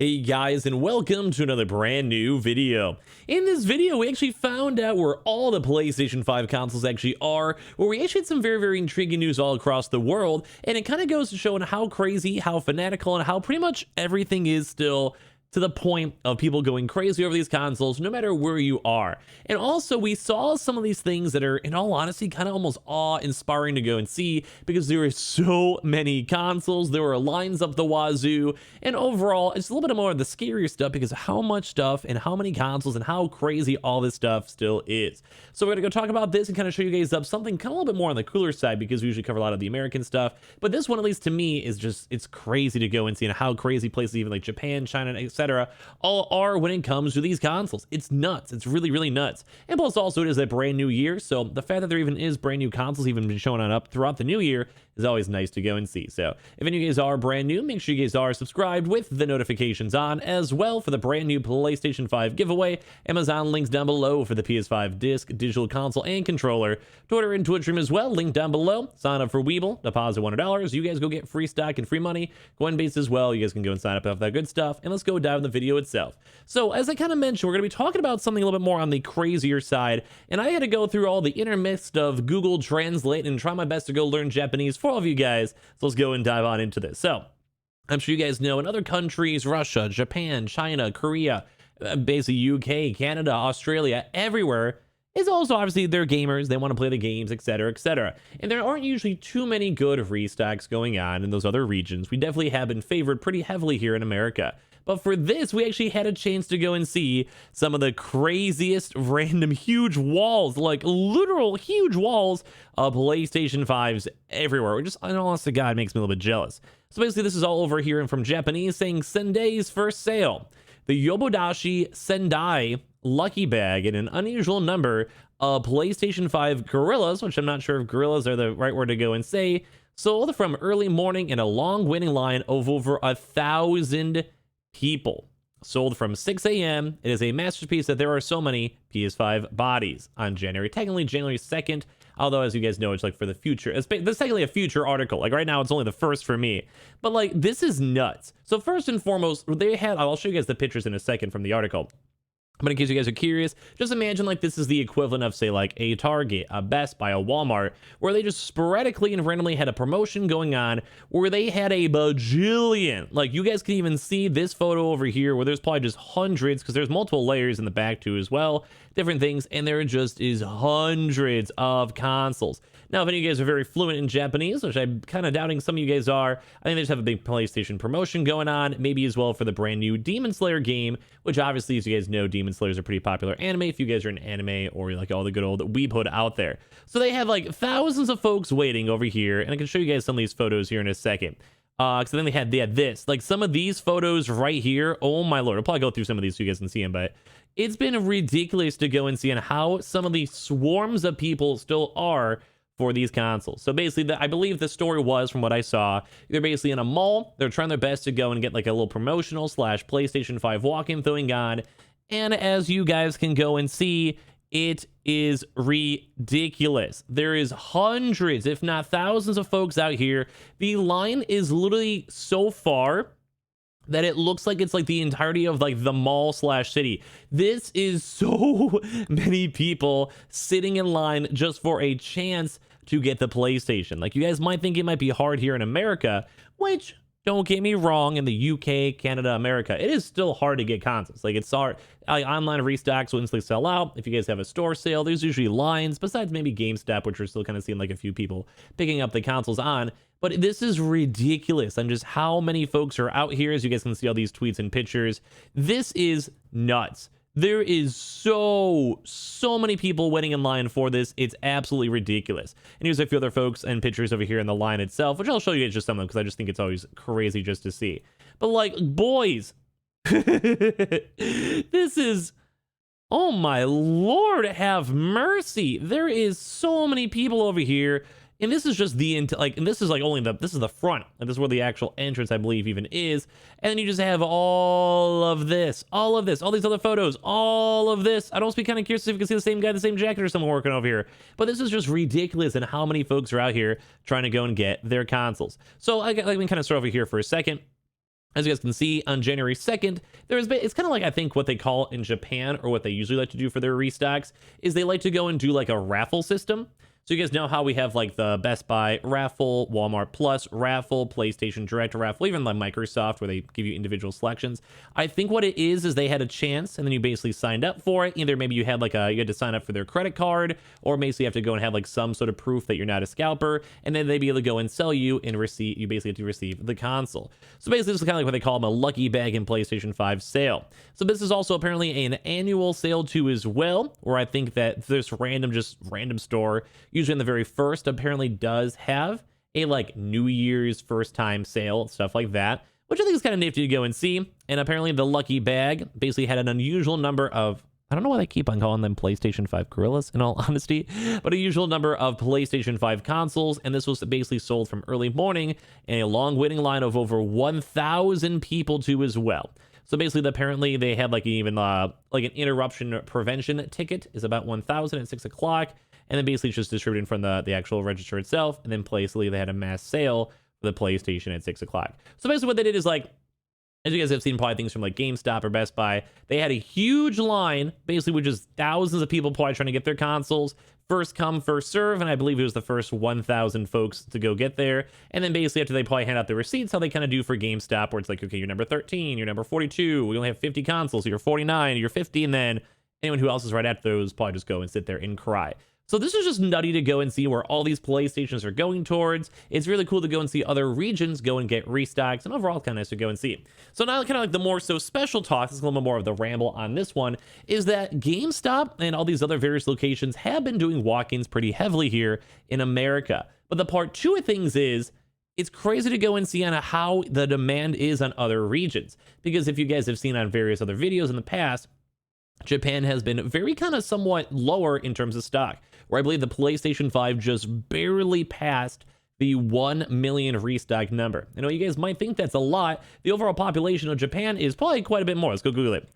Hey guys, and welcome to another brand new video. In this video, we actually found out where all the PlayStation 5 consoles actually are, where we actually had some very intriguing news all across the world, and it kind of goes to showing how crazy, how fanatical, and how pretty much everything is still to the point of people going crazy over these consoles, no matter where you are. And also, we saw some of these things that are, in all honesty, kind of almost awe-inspiring to go and see, because there are so many consoles, there were lines up the wazoo, and overall, it's a little bit more of the scarier stuff because of how much stuff and how many consoles and how crazy all this stuff still is. So we're gonna go talk about this and kind of show you guys up something kind of a little bit more on the cooler side, because we usually cover a lot of the American stuff, but this one, at least to me, is just, it's crazy to go and see, and how crazy places even like Japan, China, etc. all are when it comes to these consoles. It's nuts. It's really nuts. And plus also, it is a brand new year, so the fact that there even is brand new consoles even showing on up throughout the new year is always nice to go and see. So if any of you guys are brand new, make sure you guys are subscribed with the notifications on as well for the brand new PlayStation 5 giveaway. Amazon links down below for the PS5 disc, digital console, and controller. Twitter and Twitch stream as well, link down below. Sign up for Weeble, deposit $100. You guys go get free stock and free money. Coinbase as well. You guys can go and sign up with that good stuff. And let's go dive in the video itself. So as I kind of mentioned, we're going to be talking about something a little bit more on the crazier side. And I had to go through all the intermixed of Google Translate and try my best to go learn Japanese for all of you guys. So let's go and dive on into this. So I'm sure you guys know in other countries, Russia, Japan, China, Korea, basically UK, Canada, Australia, everywhere, is also obviously they're gamers, they want to play the games, etc. And there aren't usually too many good restocks going on in those other regions. We definitely have been favored pretty heavily here in America. But for this, we actually had a chance to go and see some of the craziest random huge walls, like literal huge walls of PlayStation 5s everywhere. Which just, in all honesty, God, makes me a little bit jealous. So basically, this is all over here and from Japanese saying Sendai's for sale. The Yobodashi Sendai lucky bag in an unusual number of PlayStation 5 gorillas, which I'm not sure if gorillas are the right word to go and say, sold from early morning in a long waiting line of over 1,000 people. Sold from 6 a.m. It is a masterpiece that there are so many PS5 bodies on technically January 2nd, although as you guys know, it's like for the future. This is technically a future article. Like right now, it's only the first for me. But like, this is nuts. So first and foremost, I'll show you guys the pictures in a second from the article. But in case you guys are curious, just imagine like this is the equivalent of, say, like a Target, a Best Buy, a Walmart, where they just sporadically and randomly had a promotion going on where they had a bajillion. Like, you guys can even see this photo over here where there's probably just hundreds, because there's multiple layers in the back too as well, different things, and there just is hundreds of consoles. Now, if any of you guys are very fluent in Japanese, which I'm kind of doubting some of you guys are, I think they just have a big PlayStation promotion going on, maybe as well for the brand new Demon Slayer game, which obviously, as you guys know, Demon Slayer is a pretty popular anime if you guys are in anime or like all the good old weebhood out there. So they have like thousands of folks waiting over here, and I can show you guys some of these photos here in a second. Because then they had this, like some of these photos right here. Oh my lord, I'll probably go through some of these so you guys can see them, but it's been ridiculous to go and see on how some of these swarms of people still are for these consoles. So basically, I believe the story was, from what I saw, they're basically in a mall. They're trying their best to go and get like a little promotional / PlayStation 5 walk-in going on. And as you guys can go and see, it is ridiculous. There is hundreds, if not thousands of folks out here. The line is literally so far that it looks like it's like the entirety of like the mall / city. This is so many people sitting in line just for a chance to get the PlayStation. Like, you guys might think it might be hard here in America, which, don't get me wrong, in the UK, Canada, America, it is still hard to get consoles. Like, it's hard. Online restocks will instantly sell out. If you guys have a store sale, there's usually lines, besides maybe GameStop, which we're still kind of seeing like a few people picking up the consoles on. But this is ridiculous. I'm just how many folks are out here, as you guys can see all these tweets and pictures. This is nuts. There is so many people waiting in line for this. It's absolutely ridiculous. And here's a few other folks and pictures over here in the line itself, which I'll show you just some of them because I just think it's always crazy just to see. But like, boys, this is, oh my lord, have mercy. There is so many people over here. And this is just and this is like only this is the front, and this is where the actual entrance, I believe, even is. And then you just have all of this, all these other photos, all of this. I'd also be kind of curious if you can see the same guy, the same jacket, or someone working over here. But this is just ridiculous, and how many folks are out here trying to go and get their consoles. So let me kind of start over here for a second. As you guys can see, on January 2nd, it's kind of like, I think, what they call in Japan, or what they usually like to do for their restocks, is they like to go and do like a raffle system. So you guys know how we have like the Best Buy Raffle, Walmart Plus Raffle, PlayStation Direct Raffle, even like Microsoft, where they give you individual selections. I think what it is they had a chance, and then you basically signed up for it. Either maybe you had you had to sign up for their credit card, or basically you have to go and have like some sort of proof that you're not a scalper, and then they'd be able to go and sell you and you basically have to receive the console. So basically this is kind of like what they call them, a lucky bag in PlayStation 5 sale. So this is also apparently an annual sale too as well, where I think that this random store, usually in the very first, apparently does have a like New Year's first time sale, stuff like that, which I think is kind of nifty to go and see. And apparently the lucky bag basically had an unusual number of, I don't know why they keep on calling them PlayStation 5 gorillas, in all honesty, but a usual number of PlayStation 5 consoles, and this was basically sold from early morning in a long waiting line of over 1,000 people too as well. So basically, apparently they had like even like an interruption prevention ticket is about 1,000 at 6 o'clock, and then basically it's just distributed from the actual register itself, and then basically they had a mass sale for the PlayStation at 6 o'clock. So basically what they did is like, as you guys have seen probably things from like GameStop or Best Buy, they had a huge line, basically with just thousands of people probably trying to get their consoles. First come, first serve, and I believe it was the first 1,000 folks to go get there. And then basically after they probably hand out the receipts, how they kind of do for GameStop, where it's like, okay, you're number 13, you're number 42, we only have 50 consoles, so you're 49, you're 50, and then anyone who else is right after those probably just go and sit there and cry. So this is just nutty to go and see where all these PlayStations are going towards. It's really cool to go and see other regions go and get restocks, and overall it's kind of nice to go and see. So now kind of like the more so special talk, this is a little bit more of the ramble on this one, is that GameStop and all these other various locations have been doing walk-ins pretty heavily here in America. But the part two of things is, it's crazy to go and see on how the demand is on other regions. Because if you guys have seen on various other videos in the past, Japan has been very kind of somewhat lower in terms of stock, where I believe the PlayStation 5 just barely passed the 1 million restock number. I know you guys might think that's a lot. The overall population of Japan is probably quite a bit more. Let's go Google it.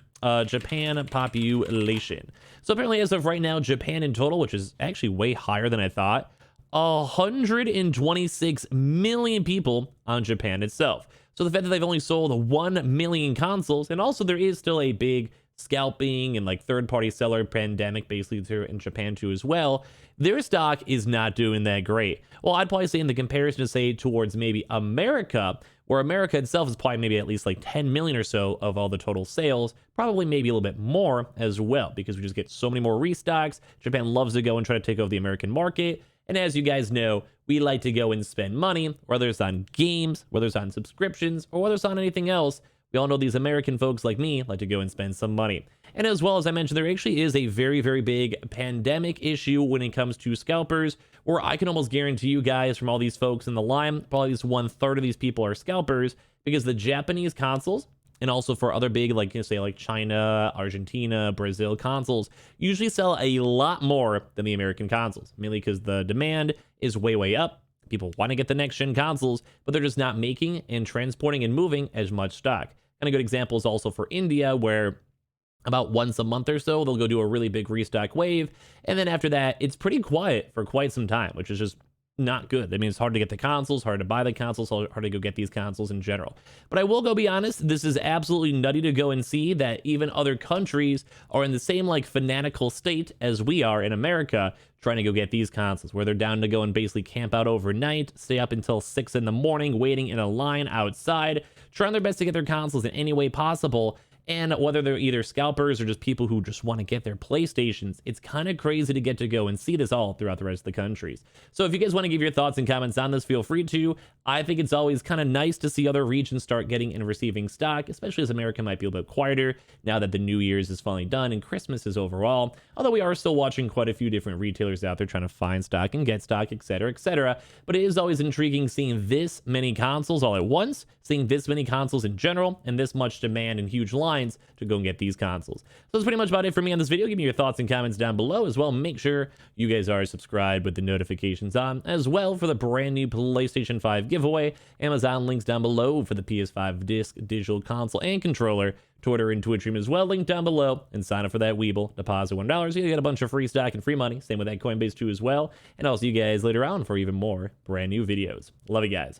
Japan population. So apparently as of right now, Japan in total, which is actually way higher than I thought, 126 million people on Japan itself. So the fact that they've only sold 1 million consoles, and also there is still a big scalping and like third-party seller pandemic basically here in Japan too as well, their stock is not doing that great. Well, I'd probably say in the comparison to say towards maybe America, where America itself is probably maybe at least like 10 million or so of all the total sales, probably maybe a little bit more as well, because we just get so many more restocks. Japan loves to go and try to take over the American market. And as you guys know, we like to go and spend money, whether it's on games, whether it's on subscriptions, or whether it's on anything else. We all know these American folks like me like to go and spend some money. And as well as I mentioned, there actually is a very, very big pandemic issue when it comes to scalpers, where I can almost guarantee you guys from all these folks in the line, probably at least 1/3 of these people are scalpers, because the Japanese consoles, and also for other big, like, you know, say like China, Argentina, Brazil consoles, usually sell a lot more than the American consoles, mainly because the demand is way, way up. People want to get the next gen consoles, but they're just not making and transporting and moving as much stock. And a good example is also for India, where about once a month or so, they'll go do a really big restock wave. And then after that, it's pretty quiet for quite some time, which is just not good. I mean, it's hard to get the consoles, hard to buy the consoles, hard to go get these consoles in general. But I will go be honest, this is absolutely nutty to go and see that even other countries are in the same like fanatical state as we are in America, trying to go get these consoles, where they're down to go and basically camp out overnight, stay up until 6 in the morning, waiting in a line outside, trying their best to get their consoles in any way possible. And whether they're either scalpers or just people who just want to get their PlayStations, it's kind of crazy to get to go and see this all throughout the rest of the countries. So if you guys want to give your thoughts and comments on this, feel free to. I think it's always kind of nice to see other regions start getting and receiving stock, especially as America might be a little bit quieter now that the New Year's is finally done and Christmas is overall. Although we are still watching quite a few different retailers out there trying to find stock and get stock, etc., etc. But it is always intriguing seeing this many consoles all at once, seeing this many consoles in general, and this much demand and huge lines to go and get these consoles. So that's pretty much about it for me on this video. Give me your thoughts and comments down below as well. Make sure you guys are subscribed with the notifications on as well for the brand new PlayStation 5 giveaway. Amazon links down below for the PS5 disc, digital console, and controller. Twitter and Twitch stream as well, link down below, and sign up for that Weeble. Deposit $1, you get a bunch of free stock and free money. Same with that Coinbase too as well. And I'll see you guys later on for even more brand new videos. Love you guys.